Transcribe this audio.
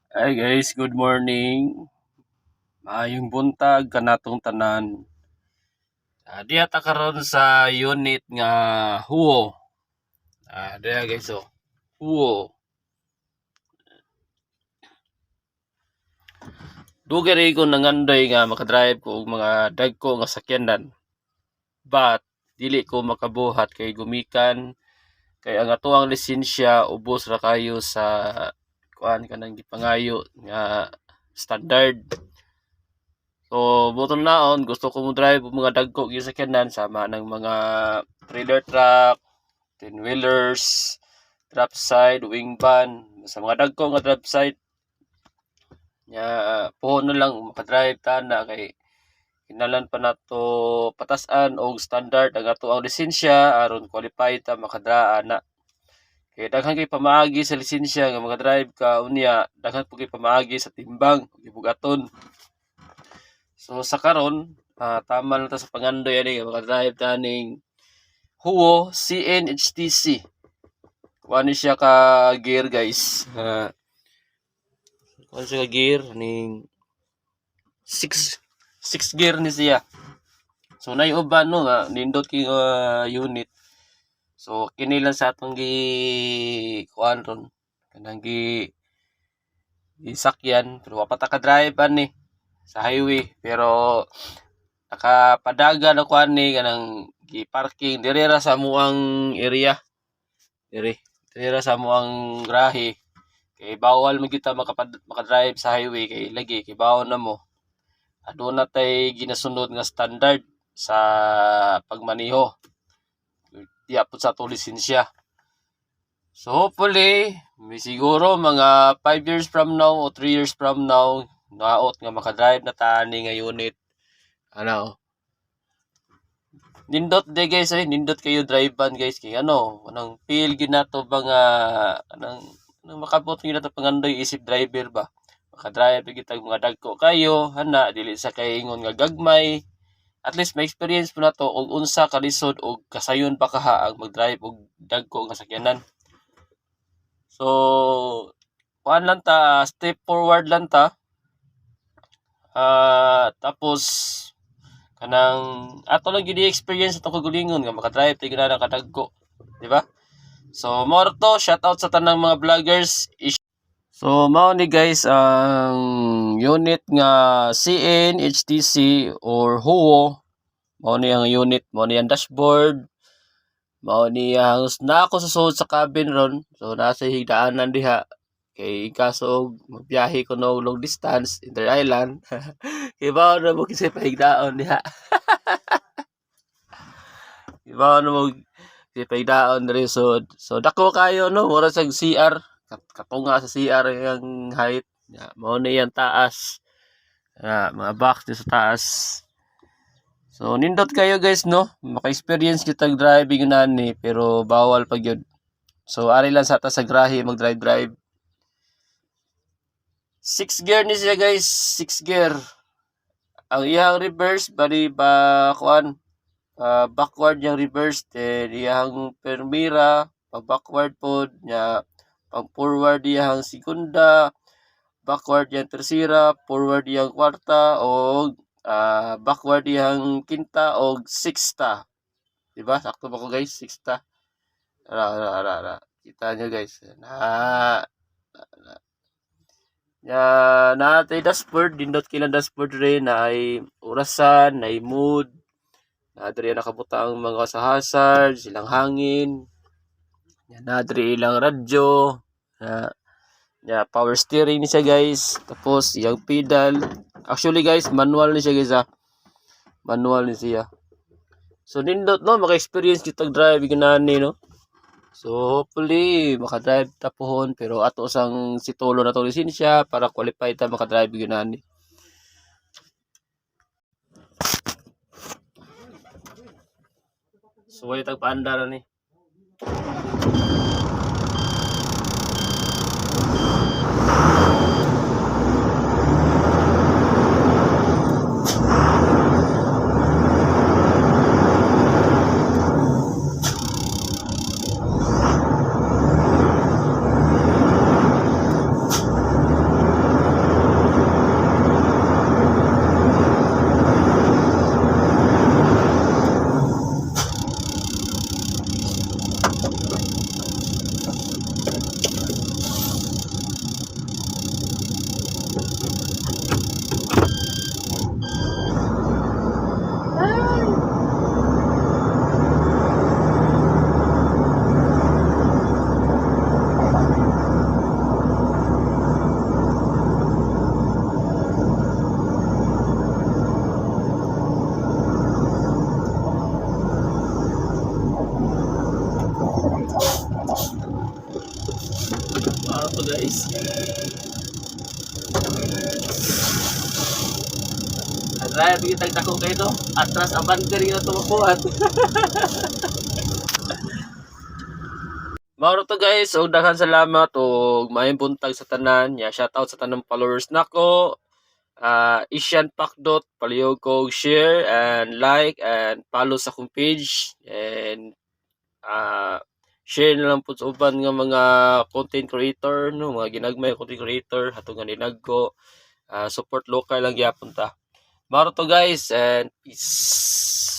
Hi guys, good morning. Maayong buntag kanatong tanan. Diha ta karon sa unit nga Huo. Diha guys Huo. Dugay ko nangandoy nga makadrive ko og mga dagko nga sakyanan. But dili ko makabuhat kay gumikan kay ang atuang lisensya ubos ra kayo sa kuan kanang gipangayo nga standard. So, butong naon, gusto ko mo drive mga dagko yung sakyanan sama ng mga trailer truck, 10-wheelers, drop side, wing van, sa mga dagko nga drop side. Nya puho na lang makadrive ta na kay kinalan pa nato patasan og standard ang ato ang lisensya aron qualified ta makadraa na. Kay daghan kay pamaagi sa lisensya nga makadrive ka unya, daghan po kay pamaagi sa timbang gibugaton. So sa karon, tama na ta sa pangandoy ani makadrive ta ning Huo CNHTC. Kuan siya ka gear guys. Kuan siya ka gear ning 6 gear ni siya. So nay uban no nga nindot ki unit. So kini lang sa atong gi kuan ron kanang sakyan pero wa pa ta ka drive ani sa highway pero nakapadagan ako ani kanang gi-parking diri ra sa amuang area. Diri ra sa amuang grahe. Kay bawal man kita makadrive sa highway kay lagi kay bawon na mo. Aduna tay ginasunod nga standard sa pagmaneho. Diya pud sa ato lisensya. So hopefully, may siguro mga 5 years from now o 3 years from now, naot nga makadrive na tani nga unit. Nindot de guys nindot kayo drivean guys kay anong feel ginato ba nga anang makabot ginato pangandoy isip driver ba. Makadrive kita mga dagko kayo, hana dili sa kaingon nga gagmay. At least may experience po na to og unsa ka lisod og kasayon pa kaha ang mag-drive og dagko nga sakyanan. So, kuan lang ta, step forward lang ta. Tapos kanang ato lang gid experience atong kagalingon nga makadrive tay gina kadagko, di ba? So mo to, shout out sa tanang mga vloggers. So mao ni guys ang unit nga CNHTC or Huo. Mao ni ang unit, mao ni ang dashboard. Mao ni ang na ako susod sa cabin ron. So nasa higdaanan diha kay kaso magbiyahe ko no long distance inter island. Kay bao na mo kasi pahigdaon diha. Bao na mo kasi pahigdaon diri so dako kayo no mura sa CR katunga sa CR yung height. Mao ni ang taas. Mga box sa taas. So nindot kayo guys no, maka-experience kita driving nani pero bawal pag yun. So ari lang sa ta sa grahe mag-drive. 6 gear ni siya guys, 6 gear. Ang iyang reverse bali ba kuan backward yung reverse then iyang permira pag backward pod nya pag forward iyang segunda, backward yung tersira, forward yung kwarta o backward yung kinta o sixta. Diba? Sakto ba ko guys? Sixta. Kita nyo guys. Natay dashboard. Dindot kilang dashboard rin na ay orasan, na ay mood. Nadri nakabuta ang mga sa hazard, silang hangin. Nadri ilang radyo. Power steering ni siya guys. Tapos yung pedal. Actually guys, manual ni siya guys Manual ni siya. So nindot no, maka-experience kita drive ginani no. So hopefully maka-drive ta pohon pero ato sang situlo na to lisensya para qualify ta maka-drive ginani. So ay tagpaanda na ni. Try bigyan tagdako kayo to. Atras abander yun ito makuhat. Mauro to guys, og daghan salamat og maayong buntag sa tanan. Ya shoutout sa tanang followers nako. Asian Pakdot, palihog ko share and like and follow sa akong page and share na lang po sa uban nga mga content creator no, mga ginagmay content creator hatong nga dinagko. Support local lang gyapon ta. Mauro to guys and peace.